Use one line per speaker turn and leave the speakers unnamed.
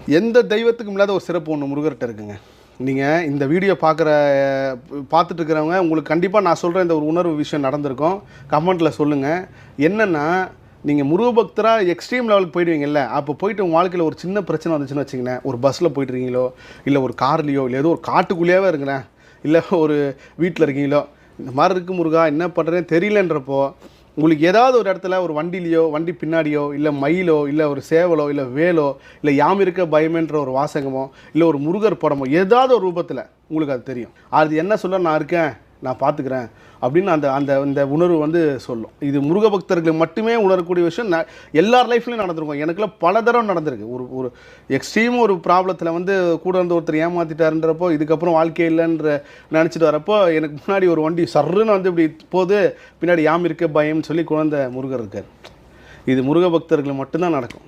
எந்த தெய்வத்துக்கும் இல்லாத ஒரு சிறப்பு ஒன்று முருகர்கிட்ட இருக்குங்க. நீங்கள் இந்த வீடியோ பார்த்துட்டு இருக்கிறவங்க உங்களுக்கு கண்டிப்பாக நான் சொல்கிற இந்த ஒரு உணர்வு விஷயம் நடந்திருக்கும். கமெண்ட்டில் சொல்லுங்கள். என்னென்னா, நீங்கள் முருக பக்தராக எக்ஸ்ட்ரீம் லெவலுக்கு போயிடுவீங்கல்ல, அப்போ போயிட்டு உங்கள் வாழ்க்கையில் ஒரு சின்ன பிரச்சனை வந்துச்சுன்னு வச்சிங்களேன், ஒரு பஸ்ஸில் போயிட்டுருக்கீங்களோ, இல்லை ஒரு கார்லேயோ, இல்லை ஏதோ ஒரு காட்டுக்குள்ளேயே இருக்கிறேன், இல்லை ஒரு வீட்டில் இருக்கீங்களோ, இந்த மாதிரி இருக்குது முருகா என்ன பண்ணுறேன்னு தெரியலன்றப்போ, உங்களுக்கு ஏதாவது ஒரு இடத்துல ஒரு வண்டிலையோ, வண்டி பின்னாடியோ, இல்லை மயிலோ, இல்லை ஒரு சேவலோ, இல்லை வேலோ, இல்லை யாம் இருக்க பயமேன்ற ஒரு வாசகமோ, இல்லை ஒரு முருகர் படமோ, ஏதாவது ஒரு ரூபத்தில் உங்களுக்கு அது தெரியும். அது என்ன சொல்ல, நான் இருக்கேன், நான் பார்த்துக்கிறேன் அப்படின்னு அந்த உணர்வு வந்து சொல்லும். இது முருக பக்தர்களுக்கு மட்டுமே உணரக்கூடிய விஷயம். எல்லார் லைஃப்லையும் நடந்திருக்கும். எனக்குலாம் பல தடவை நடந்திருக்கு. ஒரு எக்ஸ்ட்ரீம் ஒரு ப்ராப்ளத்தில் வந்து கூட இருந்து ஒருத்தர் ஏமாற்றிட்டாருன்றப்போ, இதுக்கப்புறம் வாழ்க்கை இல்லைன்ற நினச்சிட்டு வரப்போ, எனக்கு முன்னாடி ஒரு வண்டி சர்ருன்னு வந்து இப்படி போது, பின்னாடி யாம் இருக்க பயம்னு சொல்லி குழந்தை முருகர் இருக்கார். இது முருக பக்தர்களுக்கு மட்டும்தான் நடக்கும்.